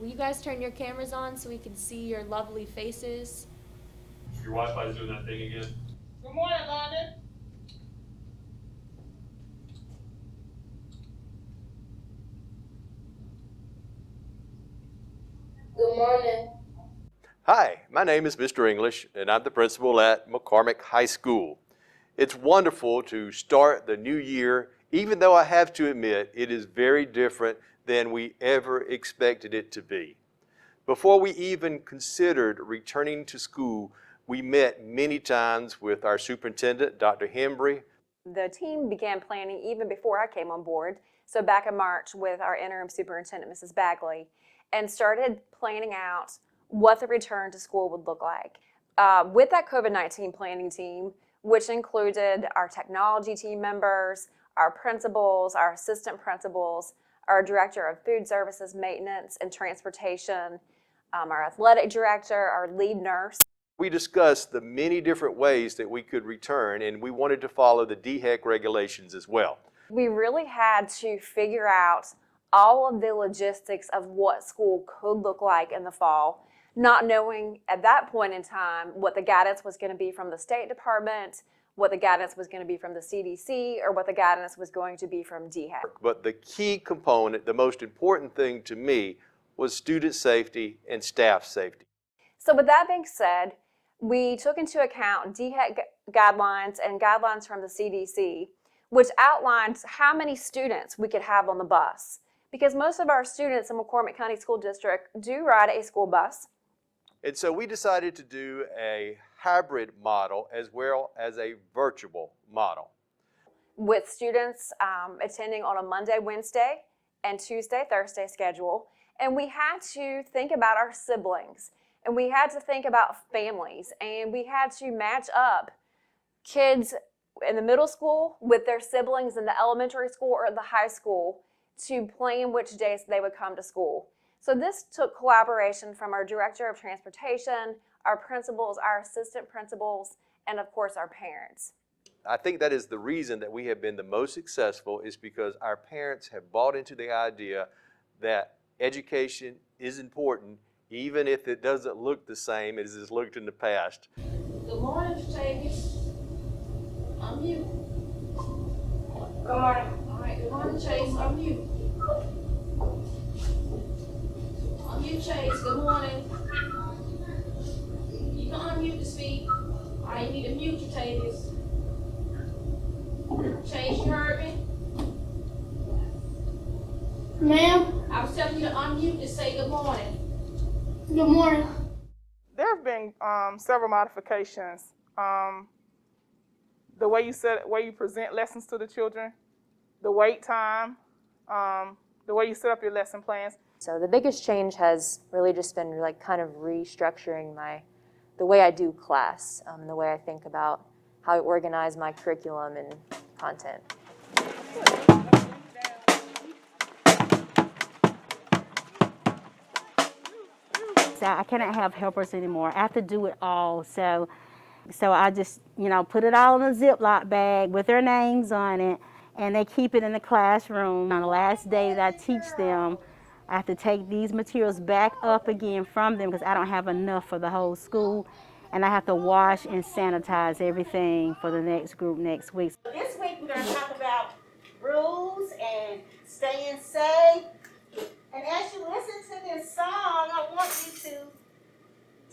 Will you guys turn your cameras on so we can see your lovely faces? Your Wi-Fi is doing that thing again. Good morning, London. Good morning. Hi, my name is Mr. English, and I'm the principal at McCormick High School. It's wonderful to start the new year, even though I have to admit it is very different than we ever expected it to be. Before we even considered returning to school, we met many times with our superintendent, Dr. Hembry. The team began planning even before I came on board, so back in March with our interim superintendent, Mrs. Bagley, and started planning out what the return to school would look like. With that COVID-19 planning team, which included our technology team members, our principals, our assistant principals, our director of food services, maintenance, and transportation, our athletic director, our lead nurse. We discussed the many different ways that we could return, and we wanted to follow the DHEC regulations as well. We really had to figure out all of the logistics of what school could look like in the fall, not knowing at that point in time what the guidance was going to be from the State Department, what the guidance was going to be from the CDC, or what the guidance was going to be from DHEC. But the key component, the most important thing to me, was student safety and staff safety. So with that being said, we took into account DHEC guidelines and guidelines from the CDC, which outlines how many students we could have on the bus. Because most of our students in McCormick County School District do ride a school bus. And so we decided to do a hybrid model as well as a virtual model. With students attending on a Monday, Wednesday, and Tuesday, Thursday schedule. And we had to think about our siblings, and we had to think about families, and we had to match up kids in the middle school with their siblings in the elementary school or the high school to plan which days they would come to school. So this took collaboration from our director of transportation, our principals, our assistant principals, and of course our parents. I think that is the reason that we have been the most successful, is because our parents have bought into the idea that education is important, even if it doesn't look the same as it's looked in the past. Good morning, Chase. I'm you. Good morning. All right, good morning, Chase. I'm you. I'm you, Chase. Good morning. You can unmute to speak. I need to mute you, Chase. Chase, you heard me? Ma'am. I was telling you to unmute to say good morning. Good morning. There have been several modifications. The way you present lessons to the children, the wait time, the way you set up your lesson plans. So the biggest change has really just been like kind of restructuring the way I do class, the way I think about how I organize my curriculum and content. So I cannot have helpers anymore. I have to do it all. So I just, put it all in a Ziploc bag with their names on it, and they keep it in the classroom. On the last day that I teach them, I have to take these materials back up again from them because I don't have enough for the whole school, and I have to wash and sanitize everything for the next group next week. This week we're going to talk about rules and staying safe. And as you listen to this song, I want you to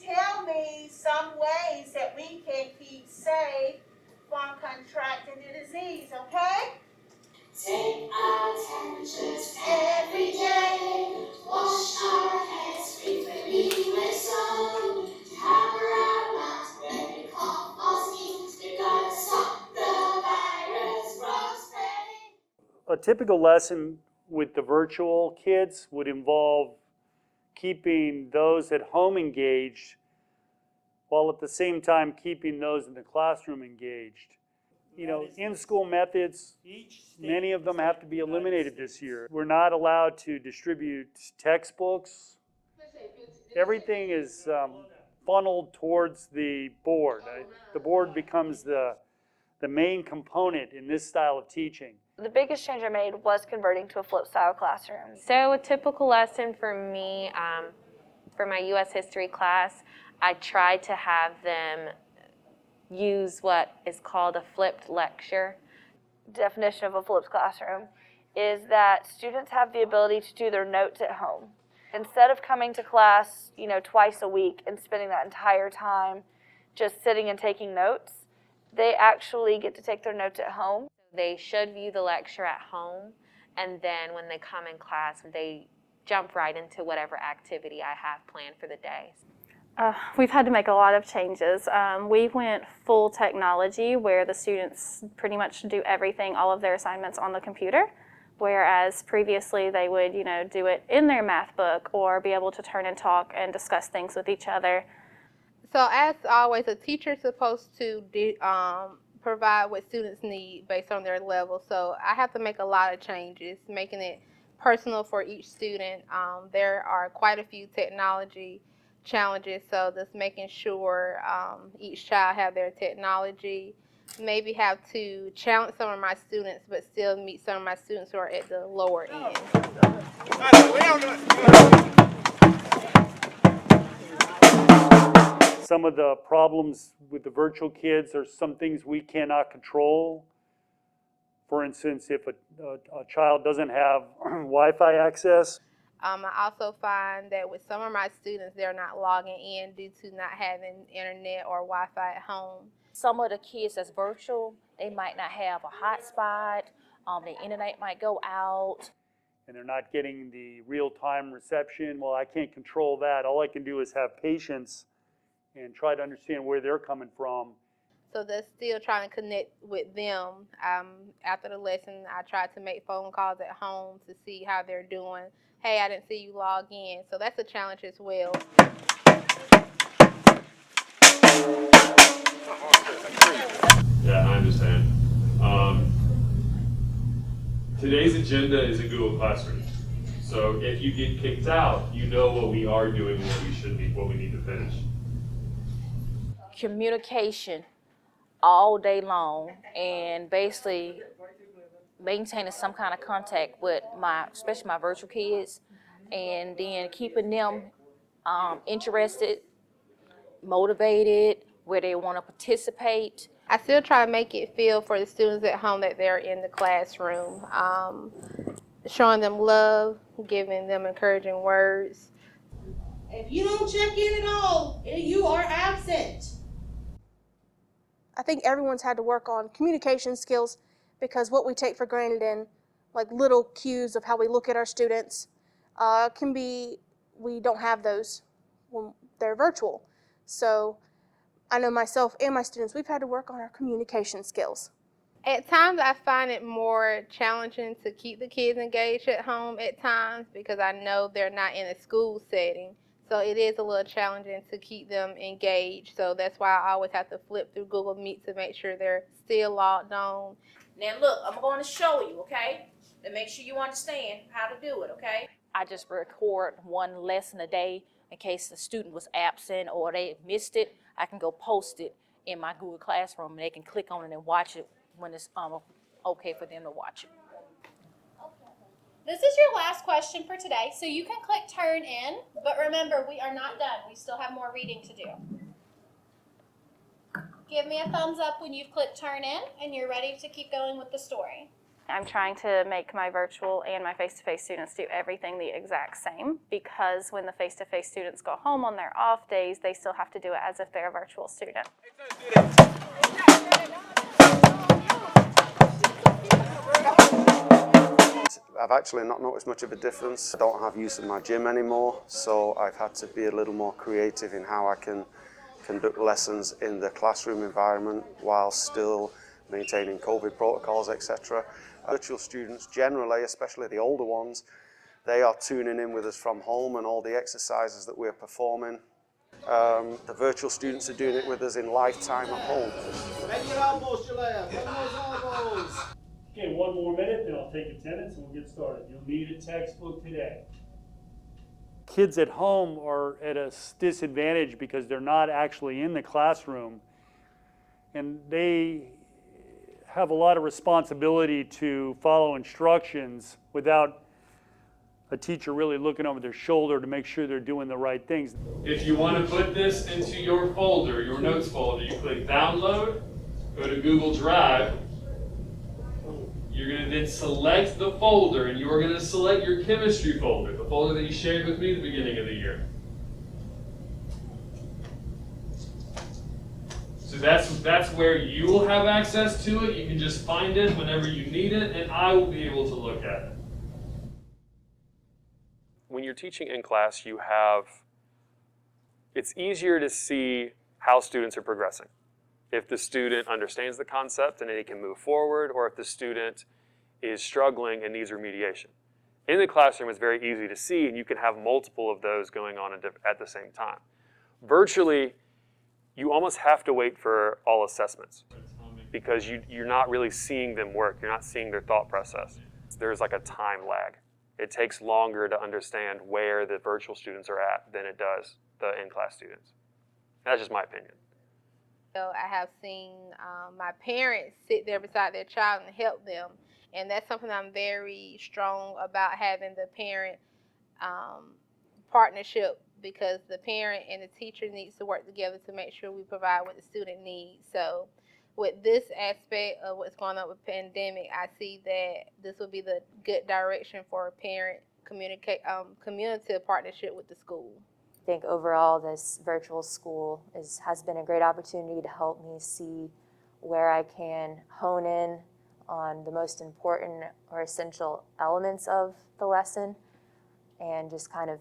tell me some ways that we can keep safe from contracting the disease, okay? Take our temperatures every day. Wash our hands frequently with soap. Cover our mouths when we cough or sneeze. We've got to stop the virus from spreading. A typical lesson with the virtual kids would involve keeping those at home engaged while at the same time keeping those in the classroom engaged. In-school methods, many of them have to be eliminated this year. We're not allowed to distribute textbooks. Everything is funneled towards the board. The board becomes the main component in this style of teaching. The biggest change I made was converting to a flip style classroom. So a typical lesson for me, for my U.S. history class, I try to have them use what is called a flipped lecture. Definition of a flipped classroom is that students have the ability to do their notes at home. Instead of coming to class, twice a week and spending that entire time just sitting and taking notes, they actually get to take their notes at home. They should view the lecture at home, and then when they come in class, they jump right into whatever activity I have planned for the day. We've had to make a lot of changes. We went full technology where the students pretty much do everything, all of their assignments on the computer, whereas previously they would, do it in their math book or be able to turn and talk and discuss things with each other. So as always, a teacher is supposed to provide what students need based on their level. So I have to make a lot of changes, making it personal for each student. There are quite a few technology challenges, so just making sure each child have their technology. Maybe have to challenge some of my students, but still meet some of my students who are at the lower end. Some of the problems with the virtual kids are some things we cannot control. For instance, if a child doesn't have Wi-Fi access. I also find that with some of my students, they're not logging in due to not having internet or Wi-Fi at home. Some of the kids that's virtual, they might not have a hotspot, the internet might go out. And they're not getting the real-time reception. Well, I can't control that. All I can do is have patience and try to understand where they're coming from. So they're still trying to connect with them. After the lesson, I try to make phone calls at home to see how they're doing. Hey, I didn't see you log in. So that's a challenge as well. Yeah, I understand. Today's agenda is a Google Classroom. So if you get kicked out, you know what we are doing, what we should be, what we need to finish. Communication all day long, and basically maintaining some kind of contact with especially my virtual kids, and then keeping them interested, motivated, where they want to participate. I still try to make it feel for the students at home that they're in the classroom, showing them love, giving them encouraging words. If you don't check in at all, you are absent. I think everyone's had to work on communication skills, because what we take for granted in like little cues of how we look at our students can be, we don't have those when they're virtual. So I know myself and my students, we've had to work on our communication skills. At times I find it more challenging to keep the kids engaged at home at times, because I know they're not in a school setting. So it is a little challenging to keep them engaged. So that's why I always have to flip through Google Meet to make sure they're still logged on. Now look, I'm going to show you, okay? And make sure you understand how to do it, okay? I just record one lesson a day in case the student was absent or they missed it. I can go post it in my Google Classroom, and they can click on it and watch it when it's okay for them to watch it. This is your last question for today, so you can click turn in, but remember, we are not done. We still have more reading to do. Give me a thumbs up when you've clicked turn in and you're ready to keep going with the story. I'm trying to make my virtual and my face-to-face students do everything the exact same, because when the face-to-face students go home on their off days, they still have to do it as if they're a virtual student. I've actually not noticed much of a difference. I don't have use of my gym anymore, so I've had to be a little more creative in how I can conduct lessons in the classroom environment while still maintaining COVID protocols, etc. Virtual students generally, especially the older ones, they are tuning in with us from home and all the exercises that we're performing. The virtual students are doing it with us in lifetime at home. Make your elbows, Jalea. Bring those elbows. Okay, one more minute, then I'll take attendance and we'll get started. You'll need a textbook today. Kids at home are at a disadvantage because they're not actually in the classroom, and they have a lot of responsibility to follow instructions without a teacher really looking over their shoulder to make sure they're doing the right things. If you want to put this into your folder, your notes folder, you click download, go to Google Drive. You're going to then select the folder, and you are going to select your chemistry folder, the folder that you shared with me at the beginning of the year. So that's where you will have access to it. You can just find it whenever you need it, and I will be able to look at it. When you're teaching in class, it's easier to see how students are progressing. If the student understands the concept and he can move forward, or if the student is struggling and needs remediation. In the classroom, it's very easy to see, and you can have multiple of those going on at the same time. Virtually, you almost have to wait for all assessments because you're not really seeing them work. You're not seeing their thought process. There's like a time lag. It takes longer to understand where the virtual students are at than it does the in-class students. That's just my opinion. So I have seen my parents sit there beside their child and help them. And that's something I'm very strong about, having the parent partnership, because the parent and the teacher needs to work together to make sure we provide what the student needs. So with this aspect of what's going on with the pandemic, I see that this will be the good direction for a parent community partnership with the school. I think overall this virtual school has been a great opportunity to help me see where I can hone in on the most important or essential elements of the lesson and just kind of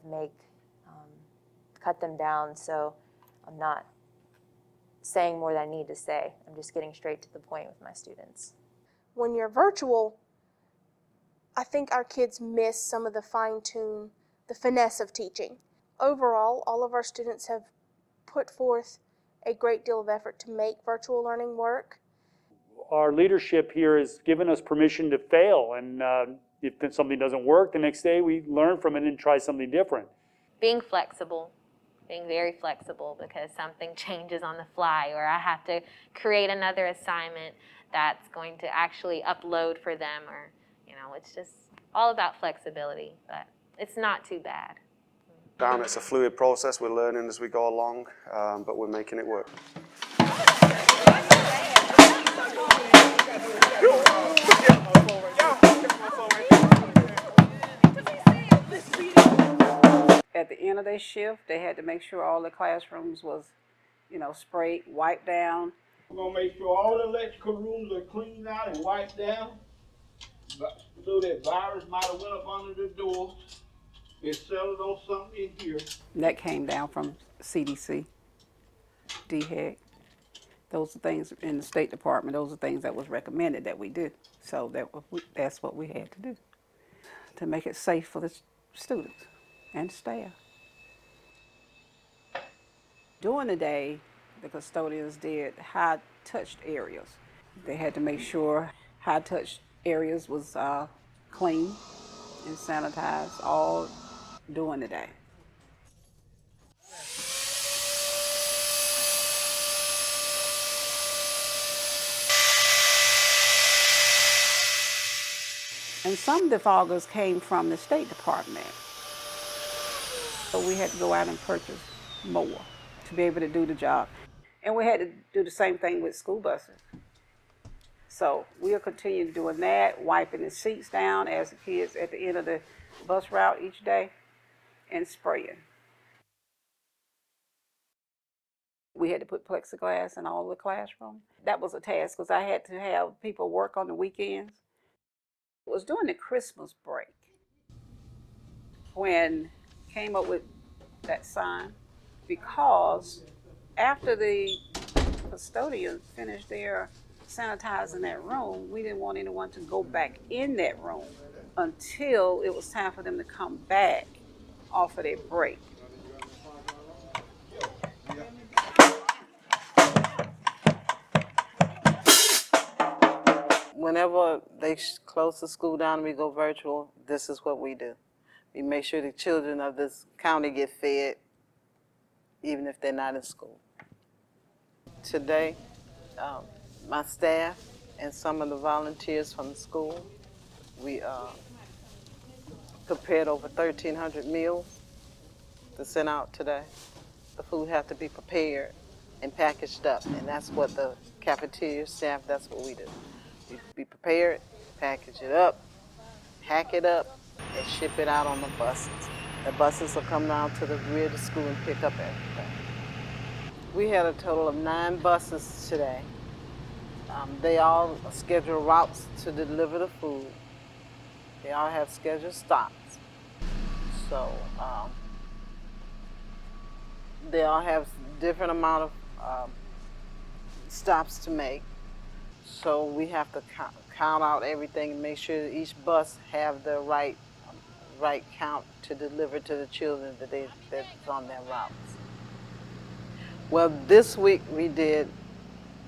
cut them down so I'm not saying more than I need to say. I'm just getting straight to the point with my students. When you're virtual, I think our kids miss some of the fine-tune, the finesse of teaching. Overall, all of our students have put forth a great deal of effort to make virtual learning work. Our leadership here has given us permission to fail, and if something doesn't work, the next day we learn from it and try something different. Being flexible, being very flexible, because something changes on the fly, or I have to create another assignment that's going to actually upload for them, or, it's just all about flexibility, but it's not too bad. It's a fluid process. We're learning as we go along, but we're making it work. At the end of their shift, they had to make sure all the classrooms was, sprayed, wiped down. We're going to make sure all the electrical rooms are cleaned out and wiped down, so that virus might have went up under the door. It settled on something in here. That came down from CDC, DHEC. Those are things in the State Department. Those are things that was recommended that we do. So that's what we had to do to make it safe for the students and staff. During the day, the custodians did high-touched areas. They had to make sure high-touched areas was clean and sanitized all during the day. And some defoggers came from the State Department. So we had to go out and purchase more to be able to do the job. And we had to do the same thing with school buses. So we'll continue doing that, wiping the seats down as the kids at the end of the bus route each day, and spraying. We had to put plexiglass in all the classrooms. That was a task because I had to have people work on the weekends. It was during the Christmas break when came up with that sign, because after the custodians finished their sanitizing that room, we didn't want anyone to go back in that room until it was time for them to come back off of their break. Whenever they close the school down and we go virtual, this is what we do. We make sure the children of this county get fed, even if they're not in school. Today, my staff and some of the volunteers from the school. We prepared over 1,300 meals to send out today. The food have to be prepared and packaged up, and that's what the cafeteria staff, that's what we do. We prepare it, package it up, pack it up, and ship it out on the buses. The buses will come down to the rear of the school and pick up everything. We had a total of 9 buses today. They all schedule routes to deliver the food. They all have scheduled stops. So they all have different amount of stops to make. So we have to count out everything and make sure that each bus have the right count to deliver to the children that's on their routes. Well, this week we did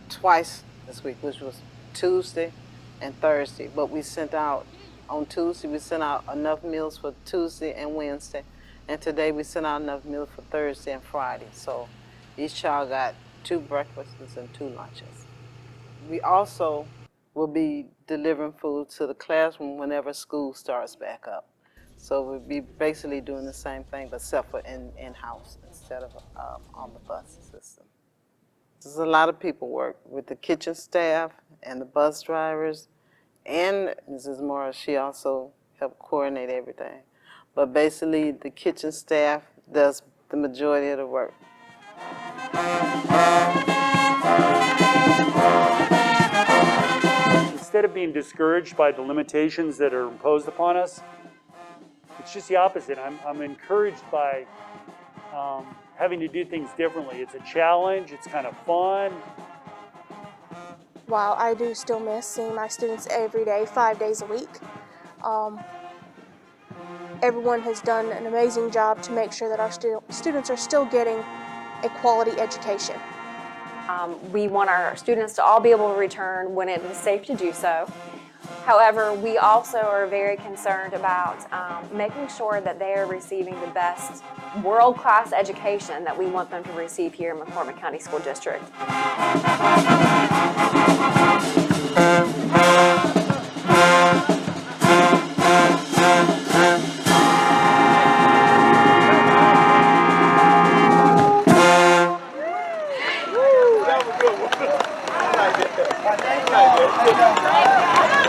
twice this week, which was Tuesday and Thursday. But we sent out, on Tuesday, we sent out enough meals for Tuesday and Wednesday. And today we sent out enough meals for Thursday and Friday. So each child got 2 breakfasts and 2 lunches. We also will be delivering food to the classroom whenever school starts back up. So we'll be basically doing the same thing, but except for in-house instead of on the bus system. There's a lot of people work with the kitchen staff and the bus drivers, and Mrs. Morris, she also helped coordinate everything. But basically, the kitchen staff does the majority of the work. Instead of being discouraged by the limitations that are imposed upon us, it's just the opposite. I'm encouraged by having to do things differently. It's a challenge, it's kind of fun. While I do still miss seeing my students every day, 5 days a week, everyone has done an amazing job to make sure that our students are still getting a quality education. We want our students to all be able to return when it is safe to do so. However, we also are very concerned about making sure that they are receiving the best world-class education that we want them to receive here in McCormick County School District. That was good. I like that.